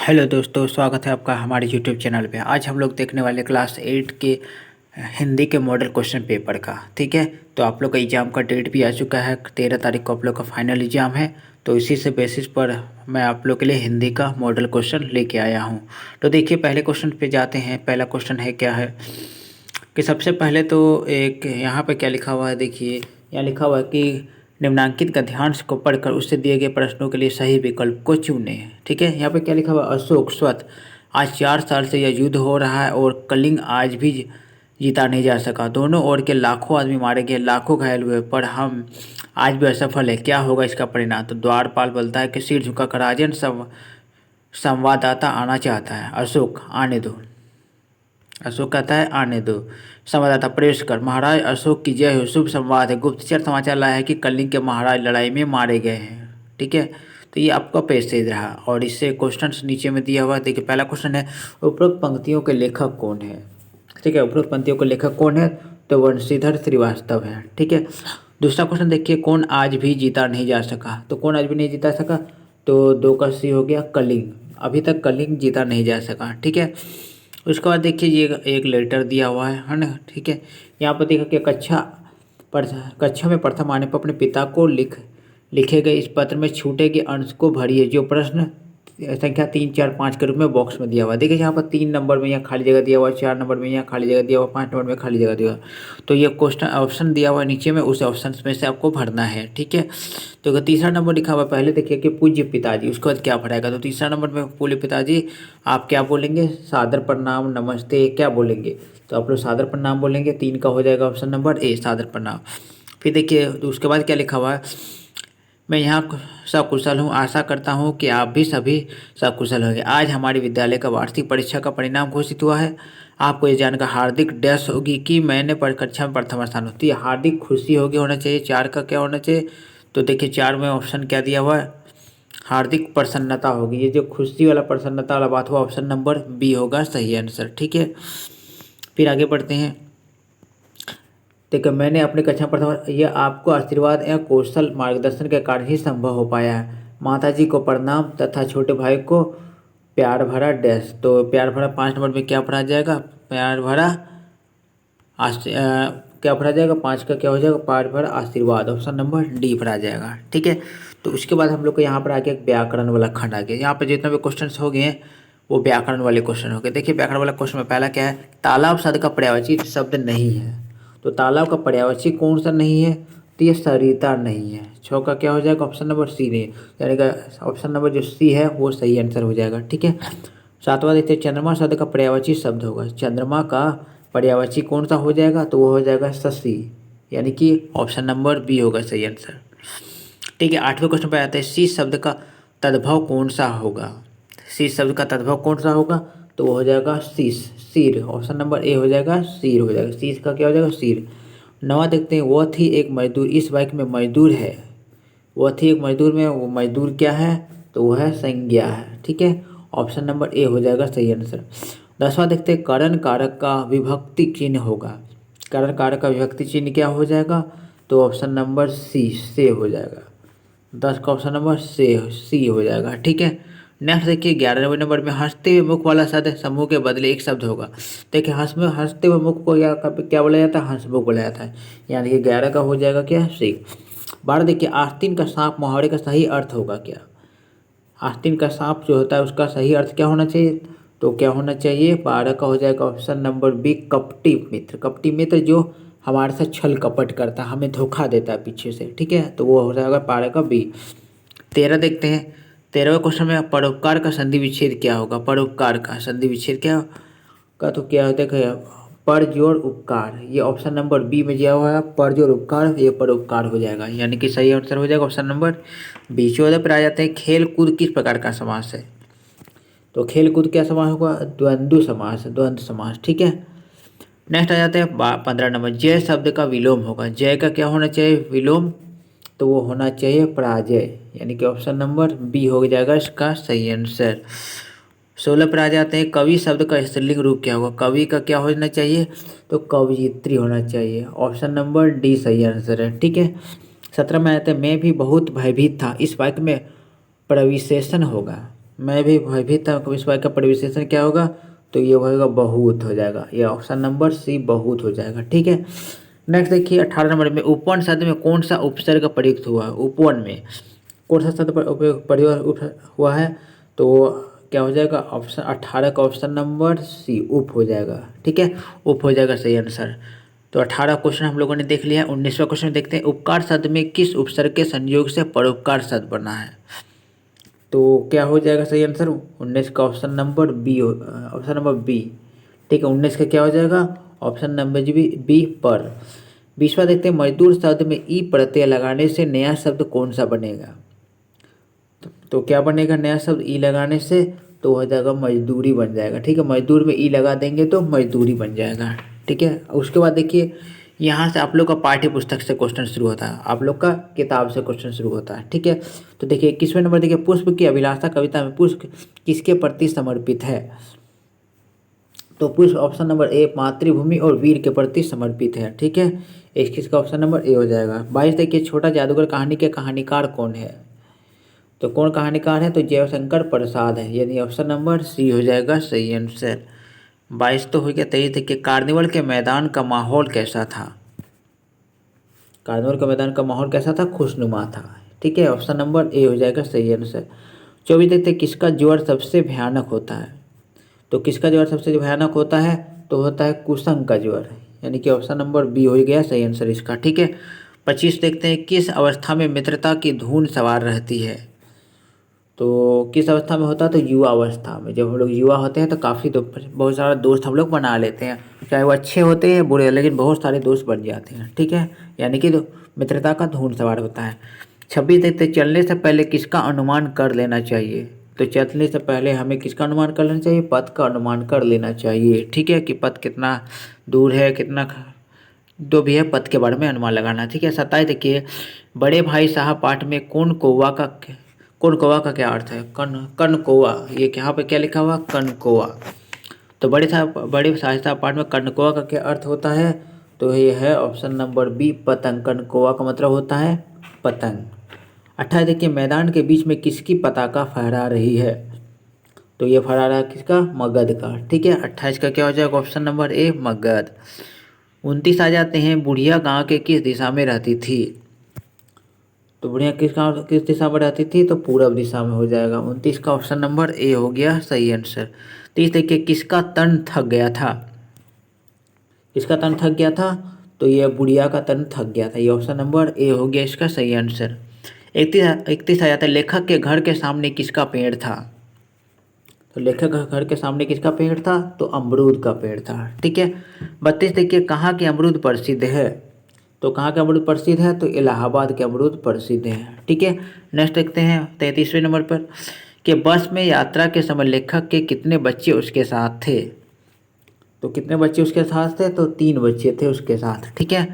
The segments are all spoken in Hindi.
हेलो दोस्तों, स्वागत है आपका हमारे यूट्यूब चैनल पे। आज हम लोग देखने वाले क्लास 8 के हिंदी के मॉडल क्वेश्चन पेपर का। ठीक है, तो आप लोग का एग्ज़ाम का डेट भी आ चुका है। 13 तारीख को आप लोग का फाइनल एग्ज़ाम है, तो इसी से बेसिस पर मैं आप लोग के लिए हिंदी का मॉडल क्वेश्चन लेके आया हूँ। तो देखिए, पहले क्वेश्चन पे जाते हैं। पहला क्वेश्चन है क्या है कि सबसे पहले तो एक यहाँ पे क्या लिखा हुआ है। देखिए, यहाँ लिखा हुआ है कि निम्नांकित गद्यांश को पढ़कर उससे दिए गए प्रश्नों के लिए सही विकल्प को चुनें। ठीक है, यहाँ पे क्या लिखा हुआ है, अशोक स्वत आज 4 साल से यह युद्ध हो रहा है और कलिंग आज भी जीता नहीं जा सका। दोनों ओर के लाखों आदमी मारे गए, लाखों घायल हुए, पर हम आज भी असफल है। क्या होगा इसका परिणाम? तो द्वारपाल बोलता है कि सिर झुकाकर राजन संवाददाता आना चाहता है। अशोक आने दो। अशोक कहता है आने दो। संवाददाता प्रवेश कर। महाराज अशोक की जय हो, शुभ संवाद है। गुप्तचर समाचार लाया है कि कलिंग के महाराज लड़ाई में मारे गए हैं। ठीक है, तो ये आपका पैसेज रहा और इससे क्वेश्चन नीचे में दिया हुआ। देखिए, पहला क्वेश्चन है उपरोक्त पंक्तियों के लेखक कौन है। ठीक है, उपरोक्त पंक्तियों के लेखक कौन है? तो वंशीधर श्रीवास्तव है। ठीक है, दूसरा क्वेश्चन देखिए, कौन आज भी जीता नहीं जा सका। तो कौन आज भी नहीं जीता सका? तो 2 का सी हो गया, कलिंग। अभी तक कलिंग जीता नहीं जा सका। ठीक है, उसके बाद देखिए ये एक लेटर दिया हुआ है ना। ठीक है, यहाँ पर देखा कि कक्षा में प्रथम आने पर अपने पिता को लिखे गए इस पत्र में छूटे के अंश को भरिए, जो प्रश्न संख्या 3, 4, 5 के रूप में बॉक्स में दिया हुआ है। देखिए, यहाँ पर 3 नंबर में यहाँ खाली जगह दिया हुआ है, 4 नंबर में यहाँ खाली जगह दिया हुआ, 5 नंबर में खाली जगह दिया हुआ। तो ये क्वेश्चन ऑप्शन दिया हुआ है नीचे में, उस ऑप्शन में से आपको भरना है। ठीक है, तो अगर तीसरा नंबर लिखा हुआ है, पहले देखिए कि पूज्य पिताजी, उसके बाद क्या भराएगा। तो तीसरा नंबर में पूज्य पिताजी आप क्या बोलेंगे? सादर प्रणाम, नमस्ते, क्या बोलेंगे? तो आप लोग सादर प्रणाम बोलेंगे। 3 का हो जाएगा ऑप्शन नंबर ए, सादर प्रणाम। फिर देखिए, तो उसके बाद क्या लिखा हुआ है, मैं यहाँ सकुशल हूँ, आशा करता हूँ कि आप भी सभी सकुशल होंगे। आज हमारे विद्यालय का वार्षिक परीक्षा का परिणाम घोषित हुआ है। आपको ये जानकर हार्दिक डैश होगी कि मैंने कक्षा में प्रथम स्थान होती है। हार्दिक खुशी होगी होना चाहिए। 4 का क्या होना चाहिए? तो देखिए, 4 में ऑप्शन क्या दिया हुआ है, हार्दिक प्रसन्नता होगी। ये जो खुशी वाला प्रसन्नता वाला बात हुआ, ऑप्शन नंबर बी होगा सही आंसर। ठीक है, फिर आगे बढ़ते हैं। देखिए, मैंने अपनी कक्षा प्रथम, यह आपको आशीर्वाद या कौशल मार्गदर्शन के कारण ही संभव हो पाया है। माताजी को प्रणाम तथा छोटे भाई को प्यार भरा डैश। तो प्यार भरा 5 नंबर में क्या पढ़ा जाएगा? प्यार भरा क्या पढ़ा जाएगा? 5 का क्या हो जाएगा? प्यार भरा आशीर्वाद, ऑप्शन नंबर डी पढ़ा जाएगा। ठीक है, तो उसके बाद हम लोग को यहाँ पर आ गया व्याकरण वाला खंड आ गया। यहाँ पर जितने भी क्वेश्चन हो गए हैं वो व्याकरण वाले क्वेश्चन हो गए। देखिए, व्याकरण वाला क्वेश्चन में पहला क्या है, तालाब शब्द का पर्यायवाची शब्द नहीं है। तो तालाब का पर्यायवाची कौन सा नहीं है? तो ये सरिता नहीं है। 6 का क्या हो जाएगा? ऑप्शन नंबर सी नहीं, यानी कि ऑप्शन नंबर जो सी है वो सही आंसर हो जाएगा। ठीक है, 7वां देखते हैं, चंद्रमा शब्द का पर्यायवाची शब्द होगा। चंद्रमा का पर्यायवाची कौन सा हो जाएगा? तो वो हो जाएगा शशि, यानी कि ऑप्शन नंबर बी होगा सही आंसर। ठीक है, 8वें क्वेश्चन पे आते हैं, सी शब्द का तद्भव कौन सा होगा। सी शब्द का तद्भव कौन सा होगा? तो वो हो जाएगा शीश, सिर, ऑप्शन नंबर ए हो जाएगा, सिर हो जाएगा। शीश का क्या हो जाएगा? सिर। 9वां देखते हैं, वह थी एक मजदूर, इस वाक्य में मजदूर है। वह थी एक मजदूर में वो मजदूर क्या है? तो वो है संज्ञा है। ठीक है, ऑप्शन नंबर ए हो जाएगा सही आंसर। 10वां देखते हैं, करण कारक का विभक्ति चिन्ह होगा। करण कारक का विभक्ति चिन्ह क्या हो जाएगा? तो ऑप्शन नंबर सी, से हो जाएगा। 10 का ऑप्शन नंबर सी हो जाएगा। ठीक है, नेक्स्ट देखिए, 11वें नंबर में हंसते हुए मुख वाला शब्द समूह के बदले एक शब्द होगा। देखिए, हंसते हुए मुख को क्या बोला जाता है? हंसमुख बोला जाता है। यानी कि 11 का हो जाएगा क्या? सी। 12 देखिए, आस्तीन का सांप मुहावरे का सही अर्थ होगा क्या? आस्तीन का सांप जो होता है उसका सही अर्थ क्या होना चाहिए? तो क्या होना चाहिए? 12 का हो जाएगा ऑप्शन नंबर बी, कपटी मित्र। कपटी मित्र जो हमारे साथ छल कपट करता है, हमें धोखा देता है पीछे से। ठीक है, तो वो हो जाएगा 12 का बी। 13 देखते हैं, 13वें क्वेश्चन में परोपकार का संधि विच्छेद क्या होगा? परोपकार का संधि विच्छेद क्या का तो क्या होता है? पर जोड़ उपकार, ये ऑप्शन नंबर बी में दिया हुआ है। पर जोड़ उपकार, ये परोपकार हो जाएगा, यानी कि सही आंसर हो जाएगा ऑप्शन नंबर बी। 14 पर आ जाते हैं, खेल कूद किस प्रकार का समास है? तो खेल कूद क्या समास होगा? द्वंद्व समास, द्वंद्व समास। ठीक है, नेक्स्ट आ जाते हैं 15 नंबर, जय शब्द का विलोम होगा। जय का क्या होना चाहिए? विलोम, तो वो होना चाहिए पराजय, यानी कि ऑप्शन नंबर बी हो जाएगा इसका सही आंसर। 16 पर आ जाते हैं, कवि शब्द का स्त्रीलिंग रूप क्या होगा? कवि का क्या होना चाहिए? तो कवयित्री होना चाहिए, ऑप्शन नंबर डी सही आंसर है। ठीक है, 17 में आते हैं, मैं भी बहुत भयभीत था, इस वाक्य में प्रविशेषण होगा। मैं भी भयभीत था इस वाक्य का परिविशेषण क्या होगा, तो ये होगा बहुत हो जाएगा, ये ऑप्शन नंबर सी बहुत हो जाएगा। ठीक है, नेक्स्ट देखिए 18 नंबर में उपवन शब्द में कौन सा उपसर्ग प्रयुक्त हुआ है। उपवन में कौन सा शब्द प्रयोग हुआ है, तो क्या हो जाएगा ऑप्शन 18 का ऑप्शन नंबर सी उप हो जाएगा। ठीक है, उप हो जाएगा सही आंसर। तो 18 क्वेश्चन हम लोगों ने देख लिया। 19वां क्वेश्चन देखते हैं, उपकार शब्द में किस उपसर्ग के संयोग से परोपकार शब्द बना है। तो क्या हो जाएगा सही आंसर 19 का option number B, option number B. ठीक है, 19 का क्या हो जाएगा ऑप्शन नंबर बी पर। 20वां देखते हैं, मजदूर शब्द में ई प्रत्यय लगाने से नया शब्द कौन सा बनेगा। तो क्या बनेगा नया शब्द ई लगाने से, तो हो जाएगा मजदूरी बन जाएगा। ठीक है, मजदूर में ई लगा देंगे तो मजदूरी बन जाएगा। ठीक है, उसके बाद देखिए यहाँ से आप लोग का पाठ्य पुस्तक से क्वेश्चन शुरू होता है, आप लोग का किताब से क्वेश्चन शुरू होता है। ठीक है, तो देखिए 21वें नंबर देखिए, पुष्प की अभिलाषा कविता में पुष्प किसके प्रति समर्पित है। तो पुष्प ऑप्शन नंबर ए मातृभूमि और वीर के प्रति समर्पित है। ठीक है, 21 का ऑप्शन नंबर ए हो जाएगा। 22 देखिए, छोटा जादूगर कहानी के कहानीकार कौन है। तो कौन कहानीकार है, तो जयशंकर प्रसाद है, यानी ऑप्शन नंबर सी हो जाएगा सही आंसर। 22 तो हो गया। 23 देखिए, कार्निवल के मैदान का माहौल कैसा था। कार्निवल का मैदान का माहौल कैसा था, खुशनुमा था। ठीक है, ऑप्शन नंबर ए हो जाएगा सही आंसर। 24 देखते हैं, किसका ज्वर सबसे भयानक होता है। तो किसका ज्वर सबसे भयानक होता है, तो होता है कुसंग का ज्वर, यानी कि ऑप्शन नंबर बी हो गया सही आंसर इसका। ठीक है, 25 देखते हैं, किस अवस्था में मित्रता की धुन सवार रहती है। तो किस अवस्था में होता है, तो युवा अवस्था में। जब हम लोग युवा होते हैं तो काफ़ी बहुत सारा दोस्त हम लोग बना लेते हैं, चाहे वो अच्छे होते हैं बुरे, लेकिन बहुत सारे दोस्त बन जाते हैं। ठीक है, यानी कि मित्रता का धून सवार होता है। 26 देखते, चलने से पहले किसका अनुमान कर लेना चाहिए। तो चलने से पहले हमें किसका अनुमान कर लेना चाहिए, पथ का अनुमान कर लेना चाहिए। ठीक है, कि पथ कितना दूर है, कितना जो भी है पथ के बारे में अनुमान लगाना। ठीक है, 27 देखिए, बड़े भाई साहब पाठ में कौन कौवा का क्या अर्थ है, कन कौवा। ये यहाँ पे क्या लिखा हुआ, कन कौवा। तो बड़े भाई साहब पाठ में कन कौवा का क्या अर्थ होता है, तो ये है ऑप्शन नंबर बी पतंग। कन कौवा का मतलब होता है पतंग। 28 देखिए, मैदान के बीच में किसकी पताका फहरा रही है। तो ये फहरा रहा है किसका, मगध का। ठीक है, 28 का क्या हो जाएगा ऑप्शन नंबर ए मगध। 29 आ जाते हैं, बुढ़िया गांव के किस दिशा में रहती थी। तो बुढ़िया किस दिशा में रहती थी, तो पूरब दिशा में हो जाएगा। 29 का ऑप्शन नंबर ए हो गया सही आंसर। 30 देखिए, किसका तन थक गया था। किसका तन थक गया था, तो ये बुढ़िया का तन थक गया था, ये ऑप्शन नंबर ए हो गया इसका सही आंसर। 31 आ जाता है, लेखक के घर के सामने किसका पेड़ था। तो लेखक के घर के सामने किसका पेड़ था, तो अमरूद का पेड़ था। ठीक है, 32 देखिए, कहाँ के अमरूद प्रसिद्ध है। तो कहाँ के अमरूद प्रसिद्ध है, तो इलाहाबाद के अमरूद प्रसिद्ध है। ठीक है, नेक्स्ट देखते हैं 33वें नंबर पर, कि बस में यात्रा के समय लेखक के कितने बच्चे उसके साथ थे। तो कितने बच्चे उसके साथ थे, तो 3 बच्चे थे उसके साथ। ठीक है,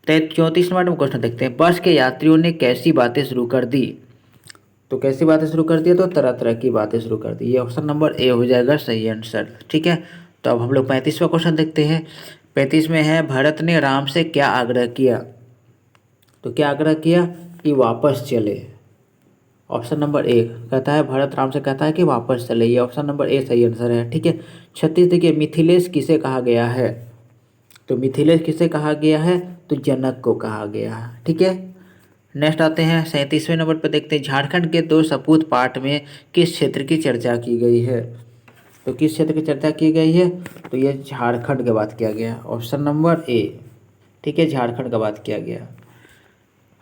34 नंबर में क्वेश्चन देखते हैं, बस के यात्रियों ने कैसी बातें शुरू कर दी। तो कैसी बातें शुरू कर दी, तो तरह तरह की बातें शुरू कर दी, ये ऑप्शन नंबर ए हो जाएगा सही आंसर। ठीक है, तो अब हम लोग 35वां क्वेश्चन देखते हैं। 35 में है, भरत ने राम से क्या आग्रह किया। तो क्या आग्रह किया, कि वापस चले। ऑप्शन नंबर ए कहता है, भरत राम से कहता है कि वापस चले, ये ऑप्शन नंबर ए सही आंसर है। ठीक है, 36 देखिए, मिथिलेश किसे कहा गया है। तो मिथिलेश किसे कहा गया है, तो जनक को कहा गया है। ठीक है, नेक्स्ट आते हैं 37वें नंबर पर देखते हैं, झारखंड के 2 सपूत पाठ में किस क्षेत्र की चर्चा की गई है। तो किस क्षेत्र की चर्चा की गई है, तो ये झारखंड की बात किया गया, ऑप्शन नंबर ए। ठीक है, झारखंड का बात किया गया।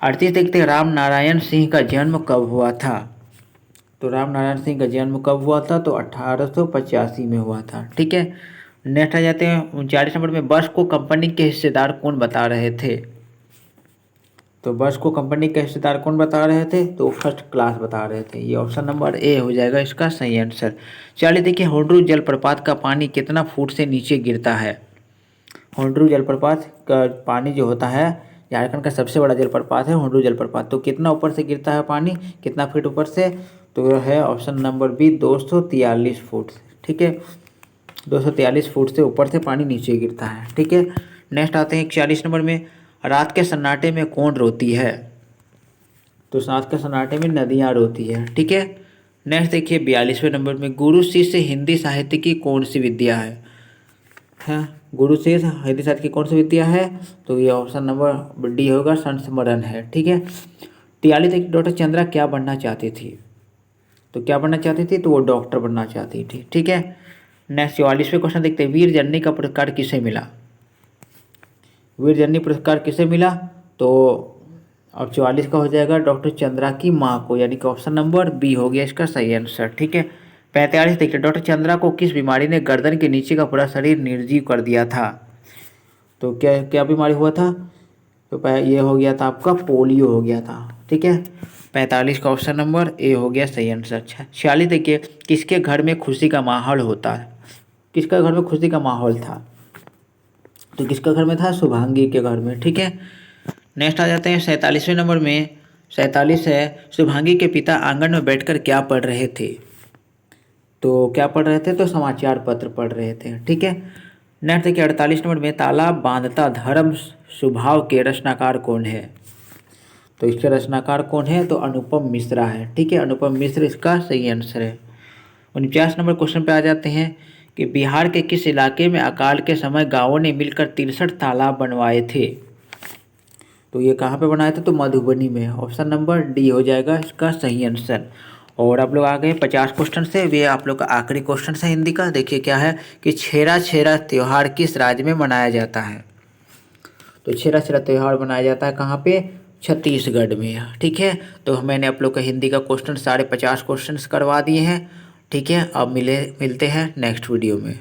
38 देखते हैं, राम नारायण सिंह का जन्म कब हुआ था। तो राम नारायण सिंह का जन्म कब हुआ था, तो 1885 में हुआ था। ठीक है, नेक्स्ट आ जाते हैं 39 नंबर में, बस को कंपनी के हिस्सेदार कौन बता रहे थे। तो बस को कंपनी के हिस्सेदार कौन बता रहे थे, तो फर्स्ट क्लास बता रहे थे, ये ऑप्शन नंबर ए हो जाएगा इसका सही आंसर। चलिए देखिए, होंडरू जलप्रपात का पानी कितना फुट से नीचे गिरता है। होंडरू जलप्रपात का पानी जो होता है, झारखंड का सबसे बड़ा जलप्रपात है होंडरू जलप्रपात, तो कितना ऊपर से गिरता है पानी, कितना फीट ऊपर से, तो यह है ऑप्शन नंबर बी 243 फुट। ठीक है, 243 फुट से ऊपर से पानी नीचे गिरता है। ठीक है, नेक्स्ट आते हैं 41 नंबर में, रात के सन्नाटे में कौन रोती है। तो रात के सन्नाटे में नदियाँ रोती है। ठीक है, नेक्स्ट देखिए 42वें नंबर में गुरु शिष्य हिंदी साहित्य की कौन सी विद्या है। गुरु शिष्य हिंदी साहित्य की कौन सी विद्या है, तो ये ऑप्शन नंबर डी होगा, संस्मरण है। ठीक है। 43 देखिए डॉक्टर चंद्रा क्या बनना चाहती थी, तो क्या बनना चाहती थी, तो वो डॉक्टर बनना चाहती थी। ठीक है। नेक्स्ट 44वें क्वेश्चन देखते हैं, वीर जननी का पुरस्कार किसे मिला, वीर जननी पुरस्कार किसे मिला, तो अब 44 का हो जाएगा डॉक्टर चंद्रा की माँ को, यानी कि ऑप्शन नंबर बी हो गया इसका सही आंसर। ठीक है। 45 देखिए डॉक्टर चंद्रा को किस बीमारी ने गर्दन के नीचे का पूरा शरीर निर्जीव कर दिया था, तो क्या क्या बीमारी हुआ था, तो ये हो गया था आपका पोलियो हो गया था। ठीक है। 45 का ऑप्शन नंबर ए हो गया सही आंसर। अच्छा 46 देखिए किसके घर में खुशी का माहौल होता है, किसका घर में खुशी का माहौल था, तो किसका घर में था, शुभांगी के घर में। ठीक है। नेक्स्ट आ जाते हैं 47वें नंबर में, 47 है शुभांगी के पिता आंगन में बैठकर क्या पढ़ रहे थे, तो क्या पढ़ रहे थे, तो समाचार पत्र पढ़ रहे थे। ठीक है। नेक्स्ट देखिए 48 नंबर में तालाब बांधता धर्म स्वभाव के रचनाकार कौन है, तो इसके रचनाकार कौन है, तो अनुपम मिश्रा है। ठीक है। अनुपम मिश्र इसका सही आंसर है। 49 नंबर क्वेश्चन पे आ जाते हैं कि बिहार के किस इलाके में अकाल के समय गांवों ने मिलकर 63 तालाब बनवाए थे, तो ये कहाँ पे बनाए थे, तो मधुबनी में। ऑप्शन नंबर डी हो जाएगा इसका सही आंसर। और आप लोग आ गए 50 क्वेश्चन से, ये आप लोग का आखिरी क्वेश्चन है हिंदी का। देखिए क्या है कि छेरा छेरा त्यौहार किस राज्य में मनाया जाता है, तो छेरा छेरा त्यौहार मनाया जाता है कहाँ पे, छत्तीसगढ़ में। ठीक है। तो मैंने आप लोग का हिंदी का क्वेश्चन सारे 50 क्वेश्चन करवा दिए हैं। ठीक है। अब मिलते हैं नेक्स्ट वीडियो में।